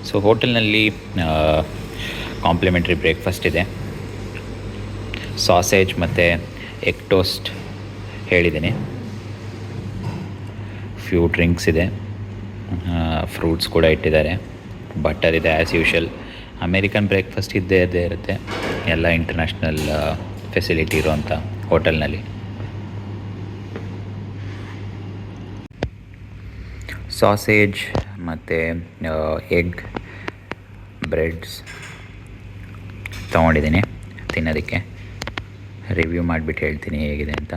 So ಹೋಟೆಲ್ನಲ್ಲಿ complimentary breakfast ಇದೆ. Sausage ಮತ್ತು ಎಗ್ ಟೋಸ್ಟ್ ಹೇಳಿದ್ದೀನಿ. ಫ್ಯೂ ಡ್ರಿಂಕ್ಸ್ ಇದೆ, ಫ್ರೂಟ್ಸ್ ಕೂಡ ಇಟ್ಟಿದ್ದಾರೆ, ಬಟರ್ ಇದೆ ಆ್ಯಸ್ ಯೂಶುವಲ್. ಅಮೇರಿಕನ್ ಬ್ರೇಕ್ಫಾಸ್ಟ್ ಇದ್ದೇ ಇರುತ್ತೆ, ಎಲ್ಲ ಇಂಟರ್ನ್ಯಾಷನಲ್ ಫೆಸಿಲಿಟಿ ಇರೋವಂಥ ಹೋಟೆಲ್ನಲ್ಲಿ. ಸಾಸೇಜ್ ಮತ್ತು ಎಗ್ ಬ್ರೆಡ್ಸ್ ತೊಗೊಂಡಿದ್ದೀನಿ ತಿನ್ನೋದಕ್ಕೆ. ರಿವ್ಯೂ ಮಾಡಿಬಿಟ್ಟು ಹೇಳ್ತೀನಿ ಹೇಗಿದೆ ಅಂತ.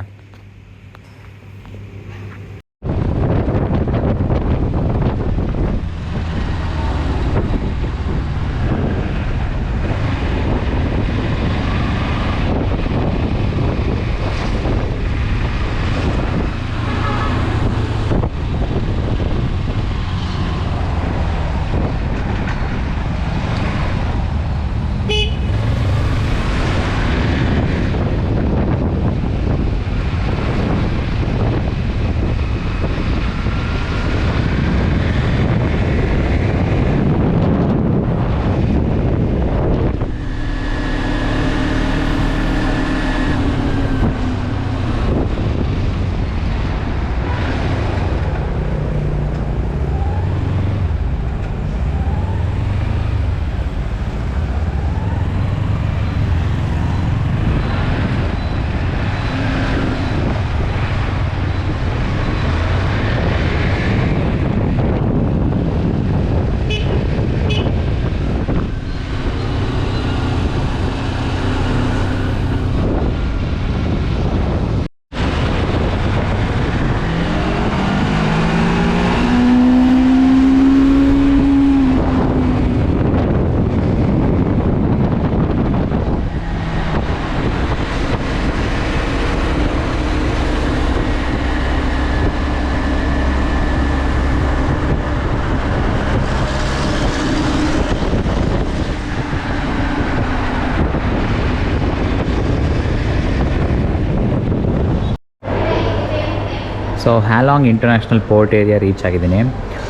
So Halong international port area reach ಆಗಿದ್ದೀನಿ.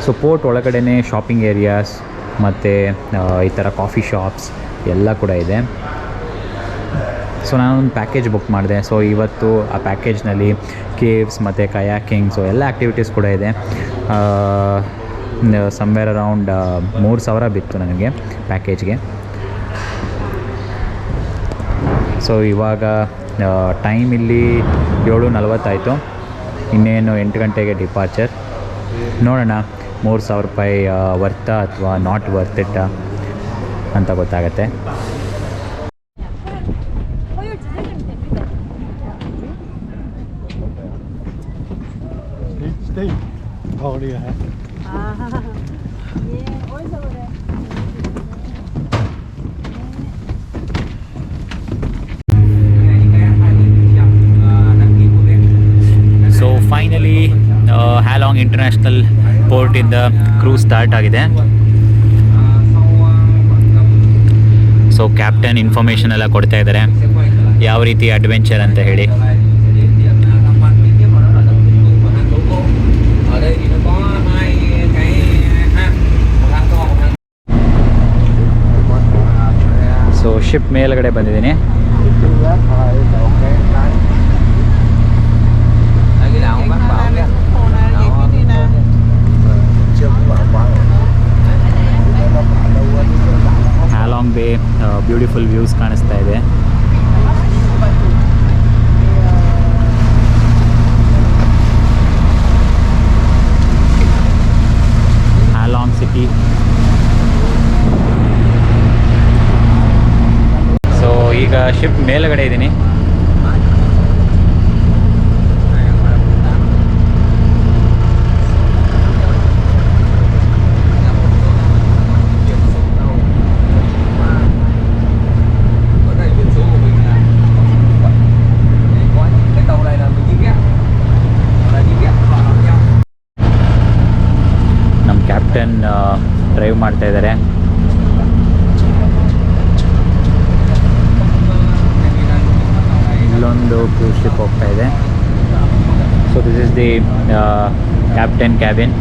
ಸೊ ಪೋರ್ಟ್ ಒಳಗಡೆ ಶಾಪಿಂಗ್ ಏರಿಯಾಸ್ ಮತ್ತು ಈ ಥರ ಕಾಫಿ ಶಾಪ್ಸ್ ಎಲ್ಲ ಕೂಡ ಇದೆ. ಸೊ ನಾನೊಂದು ಪ್ಯಾಕೇಜ್ ಬುಕ್ ಮಾಡಿದೆ. ಸೊ ಇವತ್ತು ಆ ಪ್ಯಾಕೇಜ್ನಲ್ಲಿ ಕೇವ್ಸ್ ಮತ್ತು ಕಯಾಕಿಂಗ್, ಸೊ ಎಲ್ಲ ಆ್ಯಕ್ಟಿವಿಟೀಸ್ ಕೂಡ ಇದೆ. ಸಮ್ವೇರ್ ಅರೌಂಡ್ 3,000 ಬಿತ್ತು ನನಗೆ ಪ್ಯಾಕೇಜ್ಗೆ. ಸೊ ಇವಾಗ ಟೈಮ್ ಇಲ್ಲಿ 7:40 ಆಯಿತು. ಇನ್ನೇನು 8 ಗಂಟೆಗೆ ಡಿಪಾರ್ಚರ್. ನೋಡೋಣ 3,000 ರೂಪಾಯಿ ವರ್ತಾ ಅಥವಾ ನಾಟ್ ವರ್ತ್ ಇಟ್ ಅಂತ ಗೊತ್ತಾಗತ್ತೆ. ಫೈನಲಿ ಹ್ಯಾಲಾಂಗ್ ಇಂಟರ್ನ್ಯಾಷನಲ್ ಪೋರ್ಟಿಂದ ಕ್ರೂಸ್ ಸ್ಟಾರ್ಟ್ ಆಗಿದೆ. ಸೊ ಕ್ಯಾಪ್ಟನ್ ಇನ್ಫಾರ್ಮೇಷನ್ ಎಲ್ಲ ಕೊಡ್ತಾ ಇದ್ದಾರೆ, ಯಾವ ರೀತಿ ಅಡ್ವೆಂಚರ್ ಅಂತ ಹೇಳಿ. ಸೊ ಶಿಪ್ ಮೇಲ್ಗಡೆ ಬಂದಿದ್ದೀನಿ. ಹ್ಯಾಲಾಂಗ್ ಬೇ ಬ್ಯೂಟಿಫುಲ್ ವ್ಯೂಸ್ ಕಾಣಿಸ್ತಾ ಇದೆ. ಹ್ಯಾಲಾಂಗ್ ಸಿಟಿ. ಸೊ ಈಗ ಶಿಪ್ ಮೇಲ್ಗಡೆ ಇದ್ದೀನಿ. ಕ್ಯಾಪ್ಟನ್ ಡ್ರೈವ್ ಮಾಡ್ತಾ ಇದ್ದಾರೆ. ಇಲ್ಲೊಂದು ಕ್ರೂಸ್ ಶಿಪ್ ಹೋಗ್ತಾ ಇದೆ. So this is the captain cabin.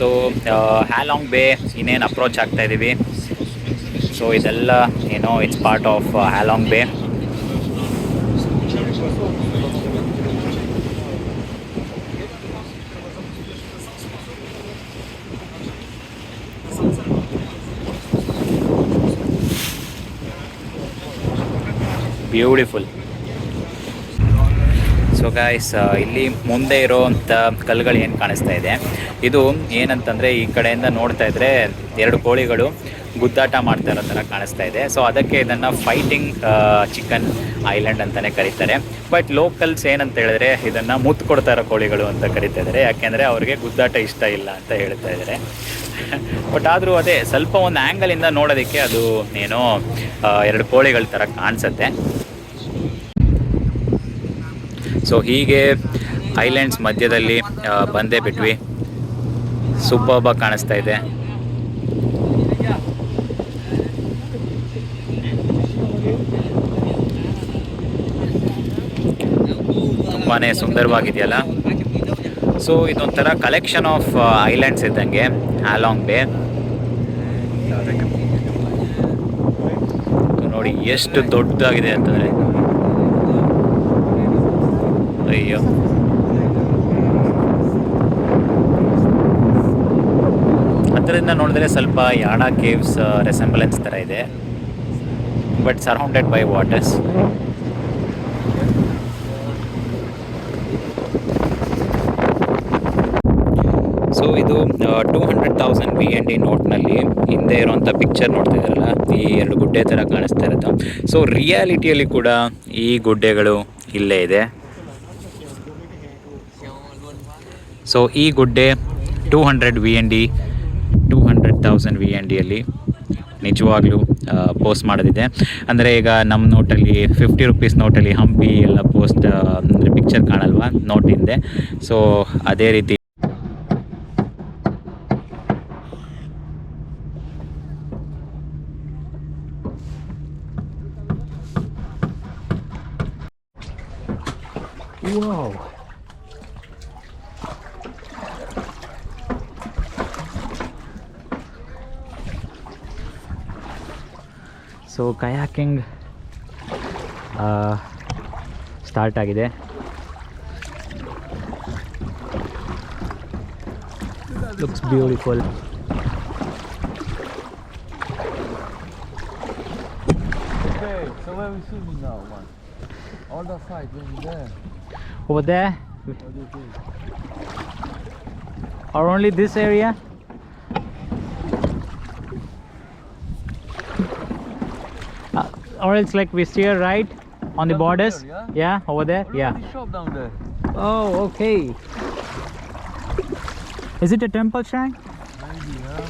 So Halong Bay ಇನ್ನೇನು ಅಪ್ರೋಚ್ ಆಗ್ತಾ ಇದ್ದೀವಿ. ಸೊ ಇದೆಲ್ಲ ಏನೋ ಇಟ್ಸ್ ಪಾರ್ಟ್ ಆಫ್ ಹ್ಯಾಲಾಂಗ್ ಬೇ. ಬ್ಯೂಟಿಫುಲ್. ಸೊ ಗಾಯ್ಸ್, ಇಲ್ಲಿ ಮುಂದೆ ಇರೋವಂಥ ಕಲ್ಲುಗಳು ಏನು ಕಾಣಿಸ್ತಾ ಇದೆ, ಇದು ಏನಂತಂದರೆ ಈ ಕಡೆಯಿಂದ ನೋಡ್ತಾ ಇದ್ದರೆ 2 ಕೋಳಿಗಳು ಗುದ್ದಾಟ ಮಾಡ್ತಾ ಇರೋ ಥರ ಕಾಣಿಸ್ತಾ ಇದೆ. ಸೊ ಅದಕ್ಕೆ ಇದನ್ನು ಫೈಟಿಂಗ್ ಚಿಕನ್ ಐಲ್ಯಾಂಡ್ ಅಂತಲೇ ಕರೀತಾರೆ. ಬಟ್ ಲೋಕಲ್ಸ್ ಏನಂತ ಹೇಳಿದ್ರೆ ಇದನ್ನು ಮುತ್ತು ಕೊಡ್ತಾ ಇರೋ ಕೋಳಿಗಳು ಅಂತ ಕರಿತಾ ಇದ್ದಾರೆ, ಯಾಕೆಂದರೆ ಅವ್ರಿಗೆ ಗುದ್ದಾಟ ಇಷ್ಟ ಇಲ್ಲ ಅಂತ ಹೇಳ್ತಾ ಇದ್ದಾರೆ. ಬಟ್ ಆದರೂ ಅದೇ ಸ್ವಲ್ಪ ಒಂದು ಆ್ಯಂಗಲಿಂದ ನೋಡೋದಕ್ಕೆ ಅದು ಏನೋ 2 ಕೋಳಿಗಳ ಥರ ಕಾಣಿಸುತ್ತೆ. ಸೊ ಹೀಗೆ ಐಲ್ಯಾಂಡ್ಸ್ ಮಧ್ಯದಲ್ಲಿ ಬಂದೇ ಬಿಟ್ವಿ. ಸೂಪರ್ಬಾಗಿ ಕಾಣಿಸ್ತಾ ಇದೆ. ತುಂಬಾ ಸುಂದರವಾಗಿದೆಯಲ್ಲ. ಸೊ ಇದೊಂಥರ ಕಲೆಕ್ಷನ್ ಆಫ್ ಐಲ್ಯಾಂಡ್ಸ್ ಇದ್ದಂಗೆ ಹ್ಯಾಲಾಂಗ್ ಬೇ. ನೋಡಿ ಎಷ್ಟು ದೊಡ್ಡದಾಗಿದೆ ಅಂತಂದರೆ, ಅಯ್ಯೋ. ಹತ್ತಿರದಿಂದ ನೋಡಿದ್ರೆ ಸ್ವಲ್ಪ ಯಾಣ ಕೇವ್ಸ್ ರೆಸೆಂಬಲೆನ್ಸ್ ಥರ ಇದೆ, but surrounded by waters. So ಇದು 200,000 BND ನೋಟ್ನಲ್ಲಿ ಹಿಂದೆ ಇರೋವಂಥ ಪಿಕ್ಚರ್ ನೋಡ್ತಾ ಇದ್ದಾರಲ್ಲ, ಈ 2 ಗುಡ್ಡೆ ಥರ ಕಾಣಿಸ್ತಾ ಇರೋದು. ಸೊ ರಿಯಾಲಿಟಿಯಲ್ಲಿ ಕೂಡ ಈ ಗುಡ್ಡೆಗಳು ಇಲ್ಲೇ ಇದೆ. ಸೊ ಈ ಗುಡ್ಡೆ 200,000 VNDಯಲ್ಲಿ ನಿಜವಾಗ್ಲೂ ಪೋಸ್ಟ್ ಮಾಡೋದಿದೆ. ಅಂದರೆ ಈಗ ನಮ್ಮ ನೋಟಲ್ಲಿ 50 ರೂಪೀಸ್ ನೋಟಲ್ಲಿ ಹಂಪಿ ಎಲ್ಲ ಪೋಸ್ಟ್ ಅಂದರೆ ಪಿಕ್ಚರ್ ಕಾಣಲ್ವಾ ನೋಟ್ ಹಿಂದೆ, ಸೊ ಅದೇ ರೀತಿ. Wow. ಸೊ ಕಯಾಕಿಂಗ್ ಸ್ಟಾರ್ಟ್ ಆಗಿದೆ. Looks beautiful. Okay, so where we swimming now, man? On that side, when you're there. Over there? What do you think? Or only this area? Or else like we steer right on the Down borders? there, Yeah, over there? Look Yeah. at the shop down there. Oh, okay. Is it a temple shrine? Maybe, yeah.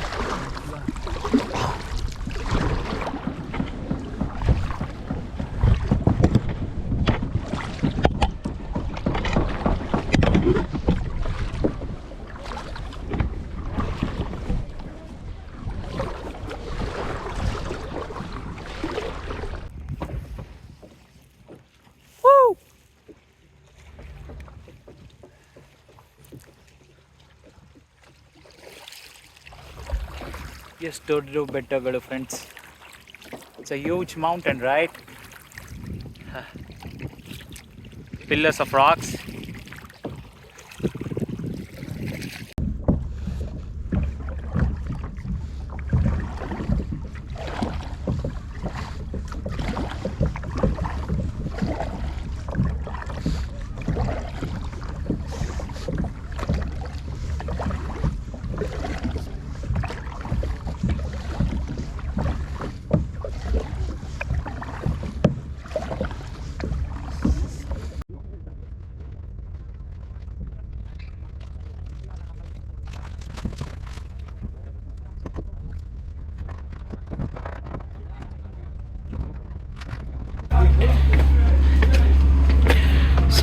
ಎಷ್ಟು ದೊಡ್ಡ ಬೆಟ್ಟಗಳು friends. It's a huge mountain, right? Pillars of rocks.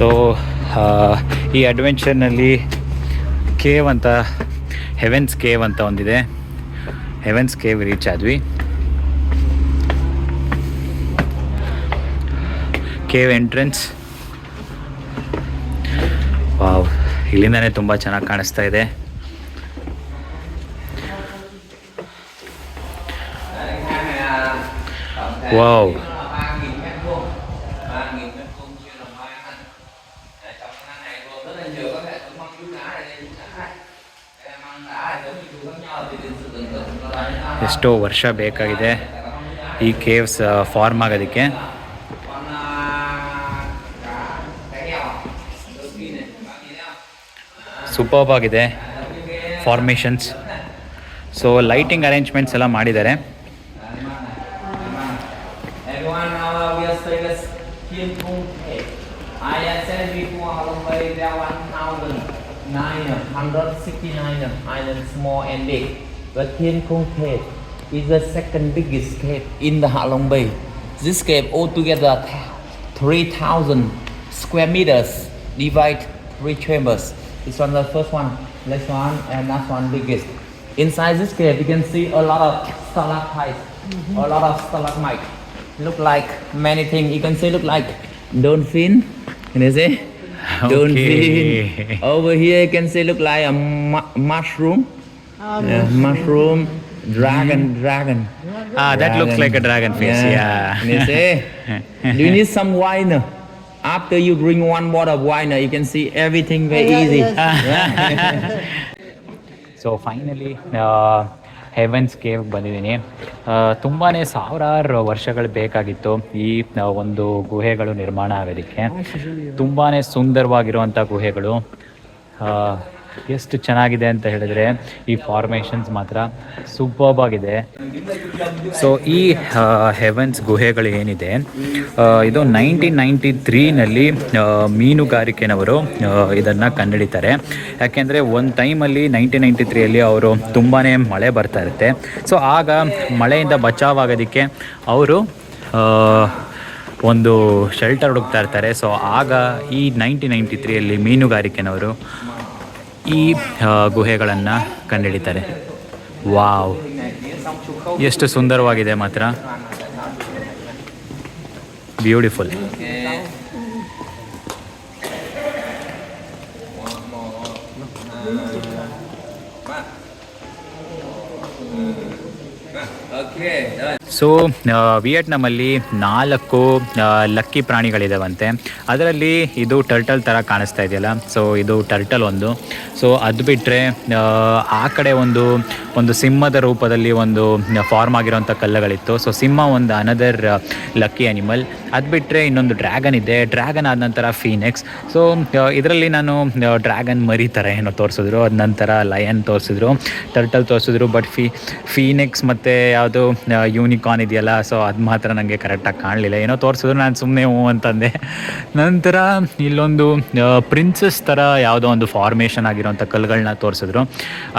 So ಈ ಅಡ್ವೆಂಚರ್ನಲ್ಲಿ cave ಅಂತ, heavens cave ಅಂತ ಒಂದಿದೆ. Heavens cave reach ಆದ್ವಿ. Cave entrance. Wow, ಇಲ್ಲಿಂದನೇ ತುಂಬ ಚೆನ್ನಾಗಿ ಕಾಣಿಸ್ತಾ ಇದೆ. Wow. ಎಷ್ಟೋ ವರ್ಷ ಬೇಕಾಗಿದೆ ಈ ಕೇವ್ಸ್ ಫಾರ್ಮ್ ಆಗೋದಕ್ಕೆ. ಸೂಪರ್ಬ್ ಆಗಿದೆ ಫಾರ್ಮೇಷನ್ಸ್. ಸೊ ಲೈಟಿಂಗ್ ಅರೇಂಜ್ಮೆಂಟ್ಸ್ ಎಲ್ಲ ಮಾಡಿದ್ದಾರೆ. But Thiên Khung Cave is the second biggest cave in the Ha Long Bay. This cave altogether 3,000 square meters, divide 3 chambers. This one the first one, last one, and last one biggest. Inside this cave, you can see a lot of stalactites, a lot of stalagmites. Look like many things. You can see look like dolphin. Can you see? Dolphin. Over here, you can see look like a mushroom. Mushroom, dragon. That looks like a dragon face. Yeah. Can you see? Do you need some wine? After you drink one bottle of wine, you can see everything very easy. So finally heavens cave ಬಂದಿದ್ದೀನಿ. ತುಂಬಾ ಸಾವಿರಾರು ವರ್ಷಗಳು ಬೇಕಾಗಿತ್ತು ಈ ಒಂದು ಗುಹೆಗಳು ನಿರ್ಮಾಣ ಆಗೋದಕ್ಕೆ. ತುಂಬಾ ಸುಂದರವಾಗಿರುವಂಥ ಗುಹೆಗಳು. ಎಷ್ಟು ಚೆನ್ನಾಗಿದೆ ಅಂತ ಹೇಳಿದ್ರೆ ಈ ಫಾರ್ಮೇಷನ್ಸ್ ಮಾತ್ರ ಸೂಪರ್ಬ್ ಆಗಿದೆ. ಸೊ ಈ ಹೆವೆನ್ಸ್ ಗುಹೆಗಳು ಏನಿದೆ ಇದು 1993ನಲ್ಲಿ ಮೀನುಗಾರಿಕೆನವರು ಇದನ್ನು ಕಂಡುಹಿಡಿತಾರೆ. ಯಾಕೆಂದರೆ ಒಂದು ಟೈಮಲ್ಲಿ 1993ಯಲ್ಲಿ ಅವರು ತುಂಬಾ ಮಳೆ ಬರ್ತಾ ಇರುತ್ತೆ. ಸೊ ಆಗ ಮಳೆಯಿಂದ ಬಚಾವಾಗೋದಕ್ಕೆ ಅವರು ಒಂದು ಶೆಲ್ಟರ್ ಹುಡುಕ್ತಾ ಇರ್ತಾರೆ. ಸೊ ಆಗ ಈ 1993ಯಲ್ಲಿ ಮೀನುಗಾರಿಕೆನವರು ಈ ಗುಹೆಗಳನ್ನು ಕಂಡುಹಿಡಿತಾರೆ. ವಾವ್, ಎಷ್ಟು ಸುಂದರವಾಗಿದೆ ಮಾತ್ರ. ಬ್ಯೂಟಿಫುಲ್. ಸೊ ವಿಯೆಟ್ನಾಮಲ್ಲಿ 4 ಲಕ್ಕಿ ಪ್ರಾಣಿಗಳಿದಾವಂತೆ. ಅದರಲ್ಲಿ ಇದು ಟರ್ಟಲ್ ಥರ ಕಾಣಿಸ್ತಾ ಇದೆಯಲ್ಲ, ಸೊ ಇದು ಟರ್ಟಲ್ ಒಂದು. ಸೊ ಅದು ಬಿಟ್ಟರೆ ಆ ಕಡೆ ಒಂದು ಸಿಂಹದ ರೂಪದಲ್ಲಿ ಒಂದು ಫಾರ್ಮ್ ಆಗಿರೋಂಥ ಕಲ್ಲುಗಳಿತ್ತು. ಸೊ ಸಿಂಹ ಒಂದು ಅನದರ್ ಲಕ್ಕಿ ಆ್ಯನಿಮಲ್. ಅದು ಬಿಟ್ಟರೆ ಇನ್ನೊಂದು ಡ್ರ್ಯಾಗನ್ ಇದೆ. ಡ್ರ್ಯಾಗನ್ ಆದ ನಂತರ ಫೀನೆಕ್ಸ್. ಸೊ ಇದರಲ್ಲಿ ನಾನು ಡ್ರ್ಯಾಗನ್ ಮರಿ ಥರ ಏನೋ ತೋರಿಸಿದ್ರು, ಅದ ನಂತರ ಲಯನ್ ತೋರಿಸಿದ್ರು, ಟರ್ಟಲ್ ತೋರಿಸಿದ್ರು. ಬಟ್ ಫೀನೆಕ್ಸ್ ಮತ್ತು ಯಾವುದು ಯೂನಿಕಾರ್ನ್ ಇದೆಯಲ್ಲ, ಸೊ ಅದು ಮಾತ್ರ ನನಗೆ ಕರೆಕ್ಟಾಗಿ ಕಾಣಲಿಲ್ಲ. ಏನೋ ತೋರಿಸಿದ್ರು, ನಾನು ಸುಮ್ಮನೆ ಹ್ಞೂ ಅಂತಂದೆ. ನಂತರ ಇಲ್ಲೊಂದು ಪ್ರಿನ್ಸಸ್ ಥರ ಯಾವುದೋ ಒಂದು ಫಾರ್ಮೇಷನ್ ಆಗಿರೋಂಥ ಕಲ್ಲುಗಳನ್ನ ತೋರಿಸಿದ್ರು,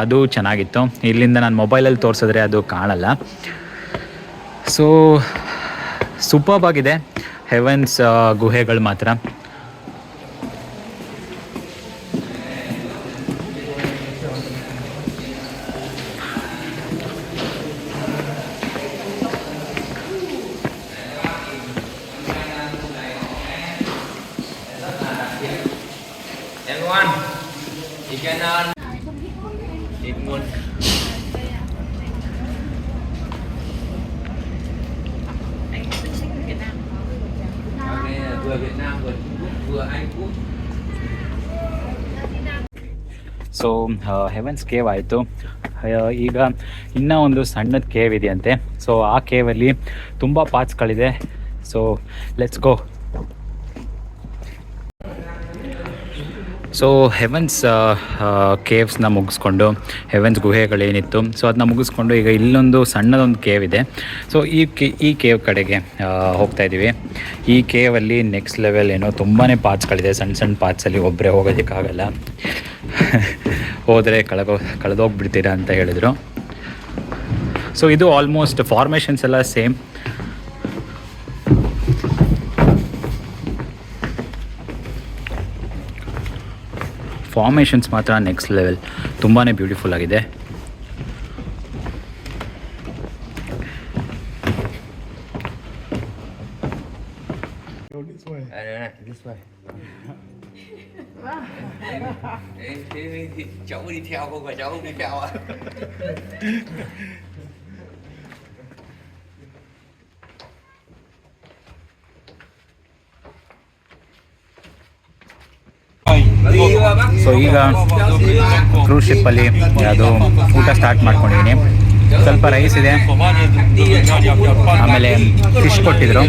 ಅದು ಚೆನ್ನಾಗಿತ್ತು. ಇಲ್ಲಿಂದ ನಾನು ಮೊಬೈಲಲ್ಲಿ ತೋರಿಸಿದ್ರೆ ಅದು ಕಾಣಲ್ಲ. ಸೊ ಸೂಪರ್ಬ್ ಆಗಿದೆ ಹೆವೆನ್ಸ್ ಗುಹೆಗಳು ಮಾತ್ರ. ಸೊ ಹೆವೆನ್ಸ್ ಕೇವ್ ಆಯಿತು. ಈಗ ಇನ್ನೂ ಒಂದು ಸಣ್ಣದ ಕೇವ್ ಇದೆಯಂತೆ. ಸೊ ಆ ಕೇವಲ್ಲಿ ತುಂಬ ಪಾರ್ಟ್ಸ್ಗಳಿದೆ. So let's go. So heavens ಕೇವ್ಸ್ನ ಮುಗಿಸ್ಕೊಂಡು, ಹೆವೆನ್ಸ್ ಗುಹೆಗಳೇನಿತ್ತು ಸೊ ಅದನ್ನ ಮುಗಿಸ್ಕೊಂಡು ಈಗ ಇಲ್ಲೊಂದು ಸಣ್ಣದೊಂದು ಕೇವ್ ಇದೆ. ಸೊ ಈ ಕೇವ್ ಕಡೆಗೆ ಹೋಗ್ತಾ ಇದ್ದೀವಿ. ಈ ಕೇವಲ್ಲಿ ನೆಕ್ಸ್ಟ್ ಲೆವೆಲ್ ಏನೋ ತುಂಬಾ ಪಾರ್ಟ್ಸ್ಗಳಿದೆ. ಸಣ್ಣ ಪಾರ್ಟ್ಸಲ್ಲಿ ಒಬ್ಬರೇ ಹೋಗೋದಕ್ಕಾಗಲ್ಲ, ಹೋದರೆ ಕಳೆದೋಗ್ಬಿಡ್ತೀರಾ ಅಂತ ಹೇಳಿದರು. ಸೊ ಇದು ಆಲ್ಮೋಸ್ಟ್ ಫಾರ್ಮೇಷನ್ಸ್ ಎಲ್ಲ ಸೇಮ್. ಫಾರ್ಮೇಷನ್ಸ್ ಮಾತ್ರ ನೆಕ್ಸ್ಟ್ ಲೆವೆಲ್, ತುಂಬಾ ಬ್ಯೂಟಿಫುಲ್ ಆಗಿದೆ. This way. Thì cháu đi theo không phải cháu không đi theo ạ. So ಈಗ ಕ್ರೂಸ್ ಶಿಪ್ಪಲ್ಲಿ ಅದು ಊಟ ಸ್ಟಾರ್ಟ್ ಮಾಡ್ಕೊಂಡಿದ್ದೀನಿ. ಸ್ವಲ್ಪ ರೈಸ್ ಇದೆ, ಆಮೇಲೆ ಫಿಶ್ ಕೊಟ್ಟಿದ್ರು,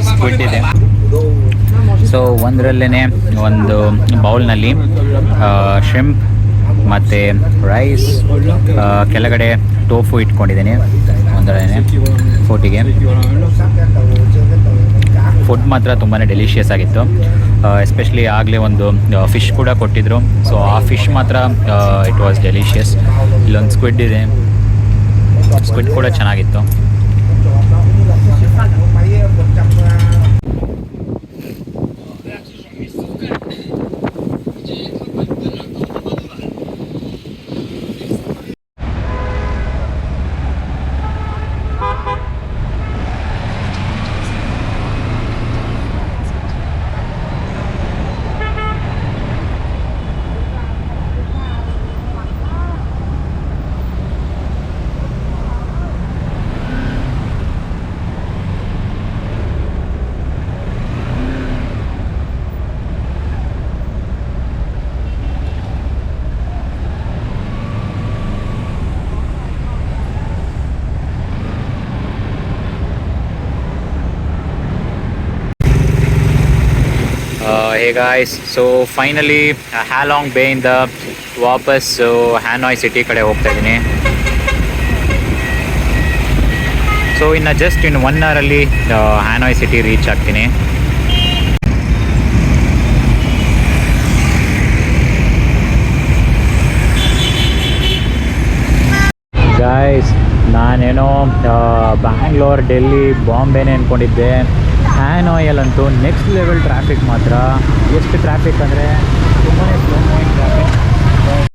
ಸ್ಕ್ವಿಡ್ ಇದೆ. ಸೊ ಒಂದರಲ್ಲೇ ಒಂದು ಬೌಲ್ನಲ್ಲಿ ಶ್ರಿಂಪ್ ಮತ್ತು ರೈಸ್, ಕೆಳಗಡೆ ಟೋಫು ಇಟ್ಕೊಂಡಿದ್ದೀನಿ ಒಂದರಲ್ಲೇ ಫೋಟಿಗೆ. ಫುಡ್ ಮಾತ್ರ ತುಂಬಾ ಡೆಲಿಷಿಯಸ್ ಆಗಿತ್ತು. ಎಸ್ಪೆಷಲಿ ಆಗಲೇ ಒಂದು ಫಿಶ್ ಕೂಡ ಕೊಟ್ಟಿದ್ದರು. ಸೊ ಆ ಫಿಶ್ ಮಾತ್ರ ಇಟ್ ವಾಸ್ ಡೆಲಿಷಿಯಸ್. ಇಲ್ಲೊಂದು ಸ್ಕ್ವಿಡ್ ಇದೆ, ಸ್ಕ್ವಿಡ್ ಕೂಡ ಚೆನ್ನಾಗಿತ್ತು. Hey guys, so finally Halong Bay ಇಂದ ವಾಪಸ್ ಹ್ಯಾನಾಯ್ ಸಿಟಿ ಕಡೆ ಹೋಗ್ತಾ ಇದ್ದೀನಿ. ಸೊ ಇನ್ನು ಜಸ್ಟ್ ಇನ್ 1 ಅವರಲ್ಲಿ ಹ್ಯಾನಾಯ್ ಸಿಟಿ ರೀಚ್ ಆಗ್ತೀನಿ. ಗಾಯ್ಸ್, ನಾನೇನೋ ಬ್ಯಾಂಗ್ಳೂರ್, ಡೆಲ್ಲಿ, ಬಾಂಬೆನೇ ಅಂದ್ಕೊಂಡಿದ್ದೆ. ಹ್ಯಾನಾಯಲ್ಲಂತೂ ನೆಕ್ಸ್ಟ್ ಲೆವೆಲ್ ಟ್ರಾಫಿಕ್ ಮಾತ್ರ. ಎಷ್ಟು ಟ್ರಾಫಿಕ್ ಅಂದರೆ ತುಂಬಾ ಸ್ಲೋ ಮೂವಿಂಗ್ ಟ್ರಾಫಿಕ್.